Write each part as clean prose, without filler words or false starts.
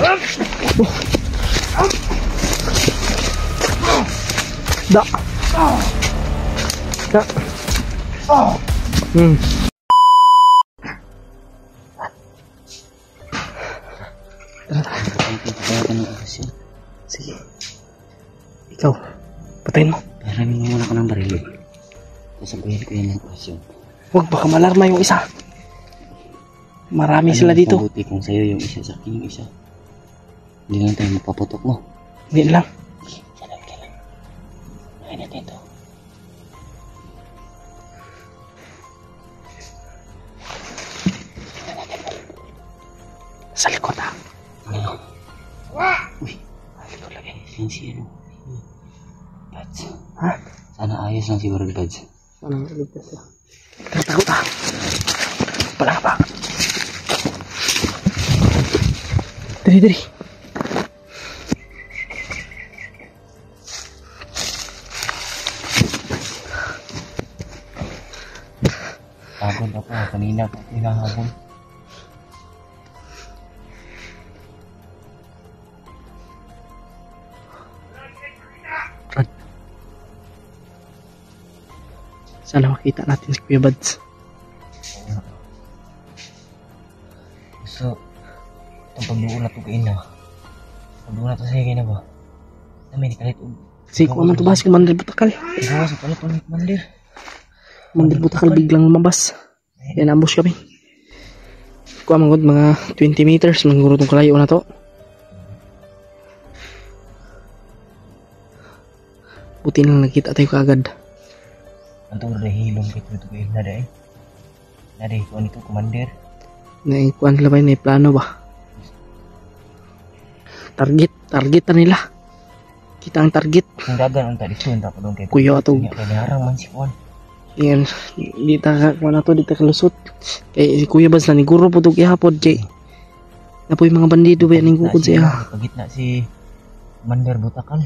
Da. Da. Sige. Ikaw, patayin mo. Paramin mo muna ko ng baril. Sasabihin ko yan ng oras yun. Huwag, baka malarma yung isa. Marami sila dito. Mabuti kung sa'yo yung isa, sa akin yung isa. Hindi lang tayo mapaputok mo. Hindi lang. Kailan. Nakain natin ito. Sa likod ha. Uy, likod lagi. Yan si ano. Buds. Ha? Sana ayos lang si Brad Buds. Sana maligtas siya. Takot ha. Pala pa. Dali. Pagod ako. Kanina pa hinahabol. Brad. Sana makita natin si Kuya Buds. So, itong pagduulat ko kain na. Pagduulat ko sa'yo kain na ba? Namin, kalit. Sige, kung naman tubas, Commander Butakal. Ikaw, sa palit ulit, Commander. Commander Butakal biglang lumabas. Yan, ambush kami. Kuha mangod, mga 20 meters. Mangguro itong kalayo na to. Buti lang nakita tayo kaagad. Antong rahilong kito ito kain na dahil. Nari, kung ano ito, Commander. Naikuan nila ba yun? Plano ba? Target na nila. Kita ang target. Kung dagan ang tadi sun tapos doon kay Kuya ato. Kailangan man si Juan. Yan. Di ta kuan ato, di ta kalusot. Kay si Kuya Buds na ni guro po itong ihapod kay napoy mga bandido ba yan yung kukod siya. Pagitna si Commander Butakal.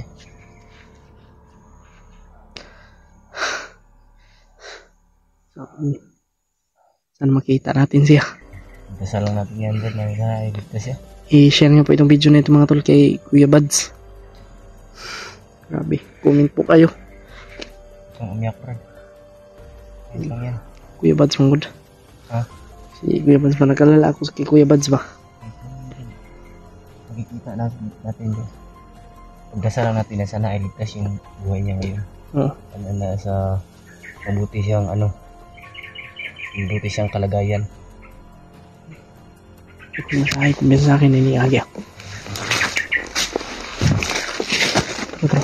Sana makita natin siya. Dasal lang natin yan dyan na iligtas siya. I-share nyo po itong video na ito mga tol kay Kuya Buds. Grabe. Comment po kayo. Kung umiyak rin. Ayun lang yan. Kuya Buds mangod. Ha? Si Kuya Buds ba? Nagkalala ako kay Kuya Buds ba? Makikita natin dyan. Pagdasal lang natin na sana iligtas yung buhay niya ngayon. Oo. Na sa mabuti siyang mabuti siyang kalagayan. Kung masahay, kumbiyan sa akin, iniagi ako. Ito.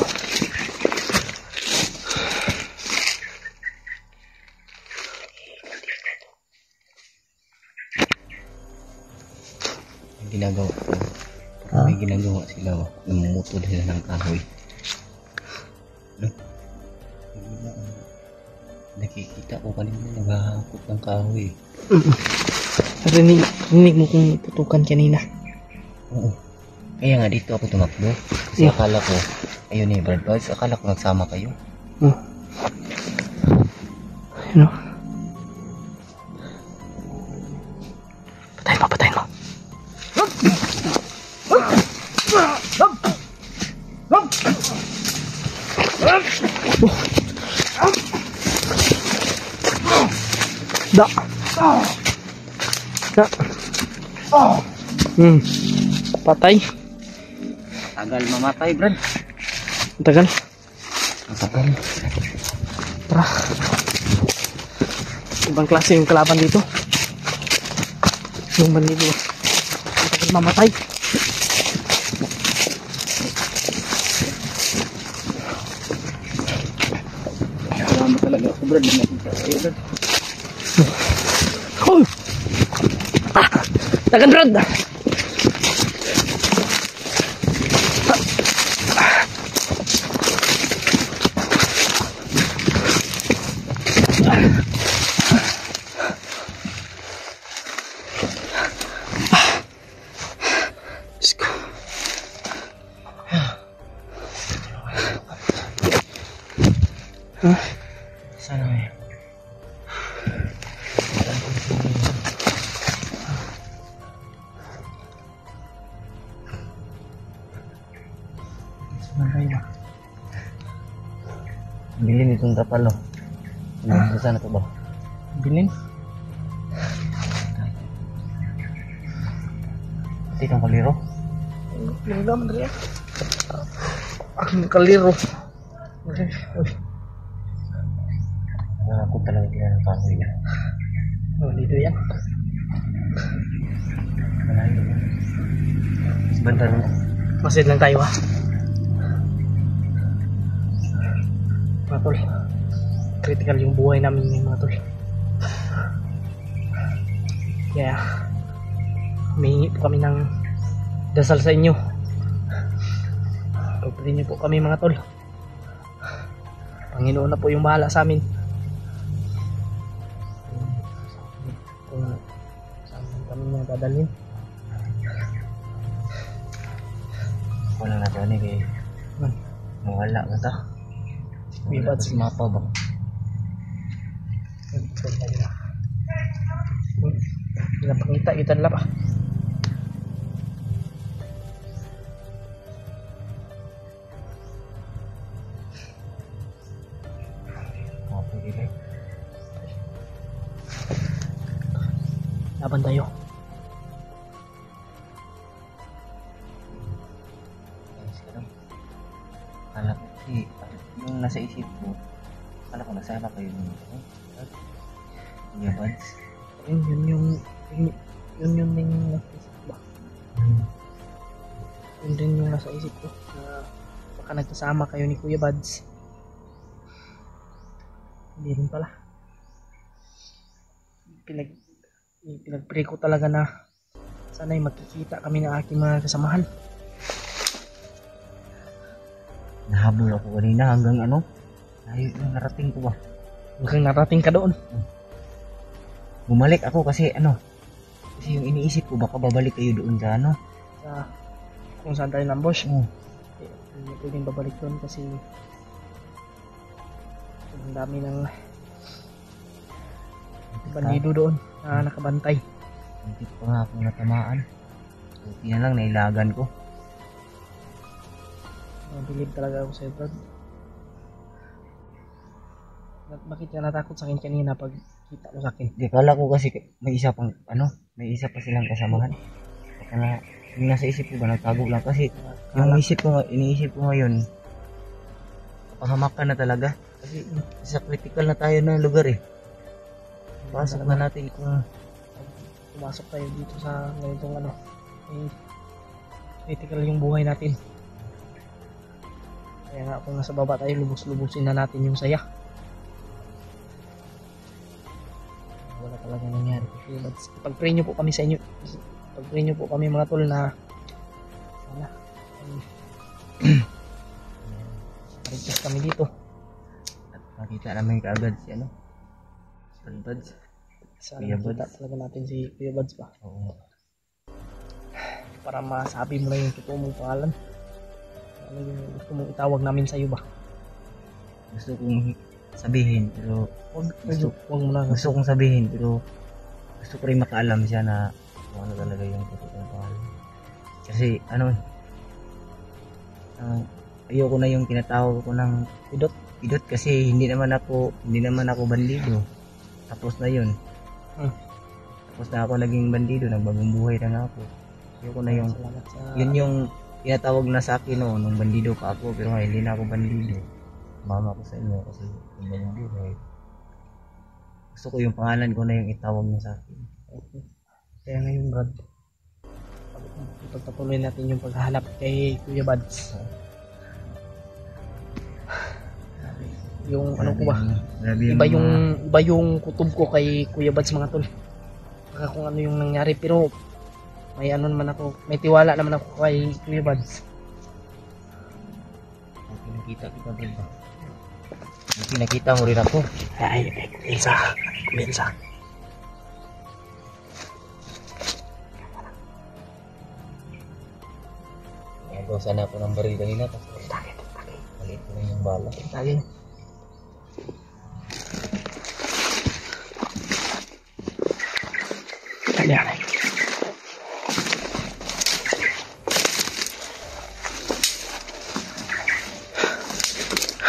Ginagawa ko. May ginagawa sila. Namumutol sila ng kahoy. No? Nakikita ko kanina naghahakot ng kahoy. Rinig mo kung tutukan kanina. Oo. Kaya nga dito ako tumakbo. Kasi akala ko, ayun eh, Brad Buds, akala ko nagsama kayo. Ano? Patayin mo. Da. Patay. Tagal mamatay, Brad. Tagal. Tagal. Tara. Ibang klase yung kalaban dito. Yung bandido. Tagal mamatay. Salamat talaga ako, Brad. Brad. Oh! Tagan, Brad! Let's go. Sana eh. man tayo ba? Bilin itong tapal, oh. Ano sana to ba? Bilin? Pati itong kaliro. Yung naman rin. Ang kaliro. Uy. Wala ko talaga kaya ng kahoy na. Oh, dito yan. Malayo. Mas banda rin. Masid lang tayo ha. Mga tol. Critical yung buhay namin ngayon mga tol. Kaya humingi po kami ng dasal sa inyo. Pagpili niyo po kami mga tol. Panginoon na po yung bahala sa amin. Kung saan kami na dadalhin. Wala na ito ni kay mawala na ta. Bibad Sa mapa ba? Pinapangita kita nila pa. Mapa dito. Laban tayo. Kala ko yung nasa isip ko, kala ko nasama kayo ng buds. Yun yung nasa isip ba? Yun din yung nasa isip ko na baka nagkasama kayo ni Kuya Buds. Hindi rin pala. Pinag-pray ko talaga na sana'y magkikita kami ng aking mga kasamahan. Nahabol ako kanina hanggang ano? Ay, narating ko ba? Hanggang narating ka doon. Bumalik ako kasi kasi yung iniisip ko baka babalik kayo doon sa Sa kung saan tayo nambosh. Oh. Hindi pwedeng babalik doon kasi ang dami ng bandido doon na nakabantay. Hindi pa nga akong natamaan. Buti na lang nailagan ko. Mabilib talaga ako sa'yo, Brad. Bakit ka natakot sa akin kanina pag kita mo sa akin? Di kala ko kasi may isa pang may isa pa silang kasamahan. Baka na yung nasa isip ko ba nagtago lang kasi yung iniisip ko ngayon kapahamakan na talaga kasi sa critical na tayo na lugar eh. Pasok na natin kung pumasok tayo dito sa ganitong critical yung buhay natin. Kaya nga kung nasa baba tayo, lubos-lubusin na natin yung saya. Wala talaga nangyari. Pag-pray nyo po kami sa inyo. Pag-pray nyo po kami mga tol na sana marigtas kami dito. at makita namin kaagad si Buds. Sana Kuya makita Buds. talaga natin si Kuya Buds ba. Oo. Para masabi mo na yung totoo mong pangalan. Ano yung gusto mong itawag namin sa iyo ba? Gusto kong sabihin pero Huwag mo na. gusto kong sabihin pero gusto ko rin makaalam siya na kung ano talaga yung totoong pangalan. Kasi ayoko na yung tinatawag ko ng idot kasi hindi naman ako bandido. Tapos na yun. Tapos na ako naging bandido, nagbagong buhay na nga ako. Ayoko na yung yun yung tinatawag na sa akin nung bandido pa ako pero ngayon hindi na ako bandido. Mama ko sa inyo kasi yung bagong buhay. Gusto ko yung pangalan ko na yung itawag niya sa akin. Okay. Kaya ngayon, Brad, ipagpatuloy natin yung paghahanap kay Kuya Buds. Yung ano ko ba? Iba yung kutob ko kay Kuya Buds mga tol. Baka kung ano yung nangyari pero may naman ako, may tiwala naman ako kay Kuya Buds. Nakita kita ba? Nakita mo rin ako. Ay, Elsa. Nagawa sana ako ng baril kanina kasi maliit ko lang yung bala. Tagay. Tagay.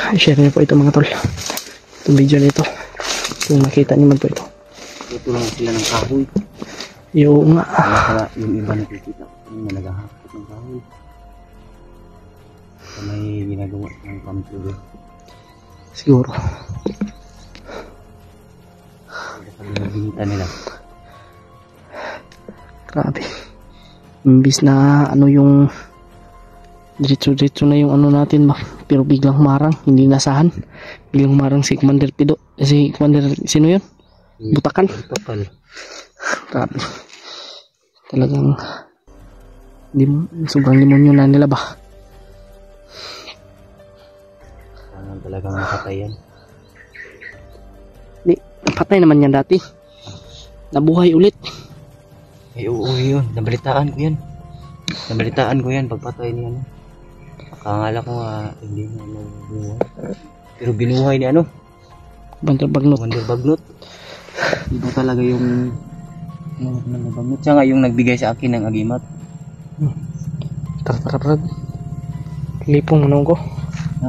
I-share niyo po ito mga tol. Itong video nito. Kung nakita niyo man po ito. Ito lang sila ng kahoy. Yung nga. Kaya yung iba nakikita ko na naghahakot ng kahoy. So, may ginagawa ng computer. Siguro. Kaya nabinita nila. Grabe. Imbis na ano yung diretso na yung ano natin ba. Pero biglang marang. Hindi nasahan. Biglang marang si Commander Pido. Si Commander, sino yun? Butakan. Butakan. Grabe. Talagang sobrang demonyo na nila ba. Kailangan talagang makatayan. Di, napatay naman yan dati. Nabuhay ulit. Eh, oo yun. Nabalitaan ko yan pagpatay niya. Ano. Akala ko hindi na nabuhay. Pero binuhay ni ano? Commander Bagnot. Commander Bagnot. Iba talaga yung Commander Bagnot. Siya nga yung nagbigay sa akin ng agimat. Tara brad. Lipong ano ko? Ha?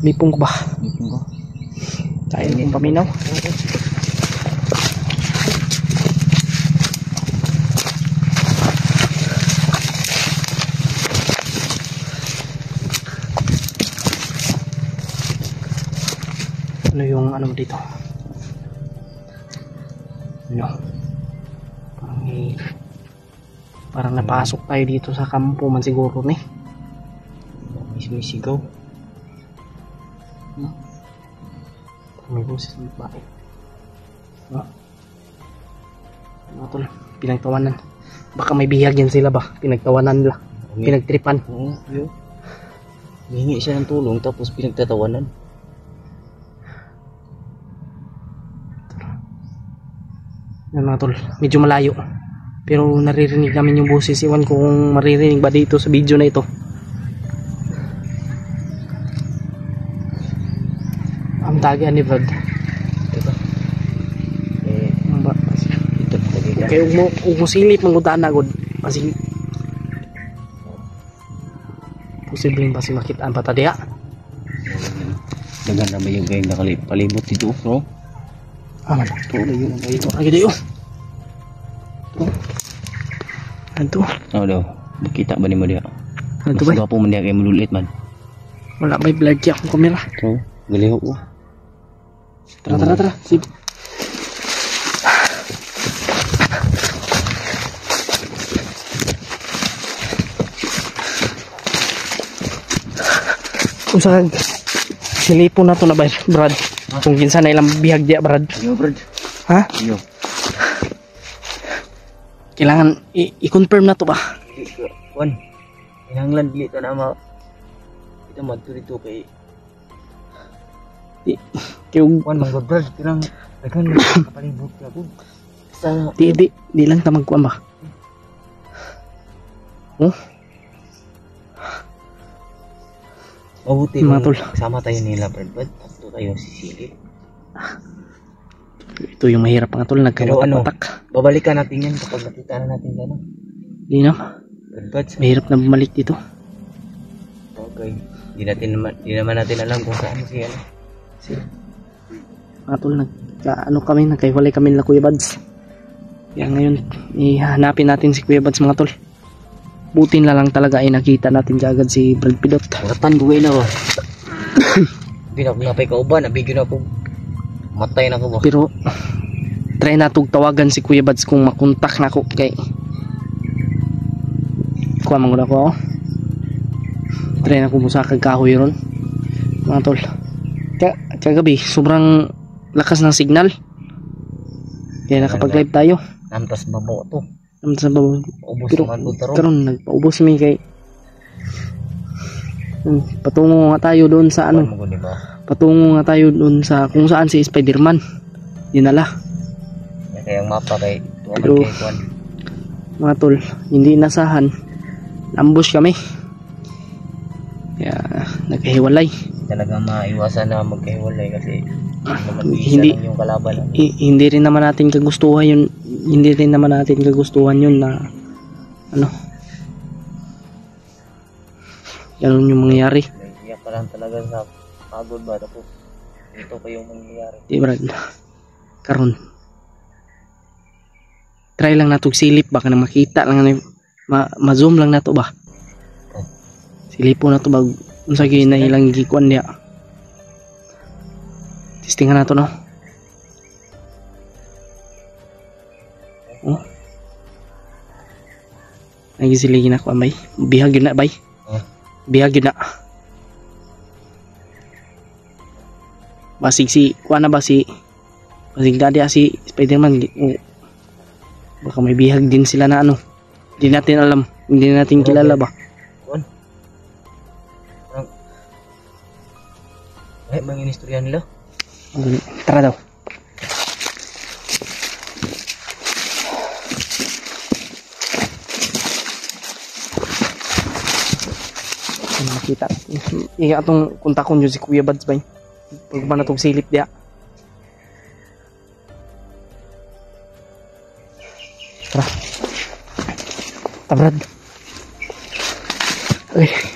Lipong ko ba? Lipong ko. Tayo yung paminaw. Ano yung ano dito? Ano? Parang napasok tayo dito sa kampo man siguro ni. May sigaw. May boses ng babae. Ano tol? Pinagtawanan. Baka may bihag yan sila ba? Pinagtawanan nila. Pinagtripan. Oo, yun. Hihingi siya ng tulong tapos pinagtatawanan. Yan mga tol, medyo malayo. Pero naririnig namin yung boses. Iwan ko kung maririnig ba dito sa video na ito. Ang tagian ni Brad. Ito ba? Ito talaga. Kaya huwag mo silip manggutaan na agad. Kasi posibleng kasi makitaan pa tadiya. Dagan na ba yung gayong nakalipalibot dito, bro? Man. Tuloy yun. Ito, lagi dayo. Ito. Oo daw. Makita ba ni mo diya? Ito ba? Mas gwapo man diya kayo malulit man. Wala may vlog akong kamera. So, galiho ko. Tara. Sige. Kung saan silipon na to na ba, Brad? Kung kinsa na ilang bihag diya, Brad. Yo, Brad. Ha? Yo. Kailangan i-confirm na to ba? Juan, inanglan dili ta na ma. Kita madto dito kay Kaya Juan manggo Brad, kirang dagan kapalibot ka ko. Sa di lang ta magkuan ba? Oh, mabuti mga tol. sama tayo nila, Brad. Tatlo tayo sisilip. Ito yung mahirap mga tol, Pero nagkawatak-watak. babalikan natin yan kapag nakita na natin gano'n. Di na, Brad, mahirap na bumalik dito. okay. Di naman natin alam kung saan siya. Mga tol, nagkahiwalay kami nila Kuya Bads. Kaya ngayon, ihanapin natin si Kuya Bads mga tol. Buti na lang talaga ay nakita natin agad si Brad Pidot. Ratan ko na ba? Hindi na ako napay kauban, nabigyan ako. Matay na ako ba? Pero try natog tawagan si Kuya Bads kung makontak na ako kay kuha manguna ko ako. Try na ko sa kagkahoy ron mga tol. Kagabi sobrang lakas ng signal kaya nakapag live tayo. Namtas babo to. Namtas babo. Ubos Pero naman po taro. karon nagpaubos mi kay patungo nga tayo doon sa ano. Patungo nga tayo doon sa kung saan si Spider-Man. Dinala. Kaya ang mapa kay Pero mga tol, hindi nasahan. Ambush kami. Kaya nagkahiwalay. Talagang maiwasan na magkahiwalay kasi hindi yung kalaban. Hindi rin naman natin kagustuhan yun. Hindi rin naman natin kagustuhan yun na ano. Ganun yung mangyayari. Iyak pa lang talaga sa pagod ba tapos ito pa yung mangyayari. Di Brad. Karon. Try lang natog silip baka na makita lang na ma-zoom lang nato ba. Silipo na to ba unsa gyud na ilang gikuan niya. Testingan nato no. Oh. Lagi siligi na ko bay. Bihag yun na bay. Bihag yun na. Basig si kuan na ba si basig dadi si Spider-Man. Baka may bihag din sila na ano. Hindi natin alam. Hindi natin kilala ba. Ay, mga inistorya nila. Tara daw. Makita. Iya atong kontakon yun si Kuya Bads ba? Pag ba natong silip dia. Tara. Tabrad. Ay.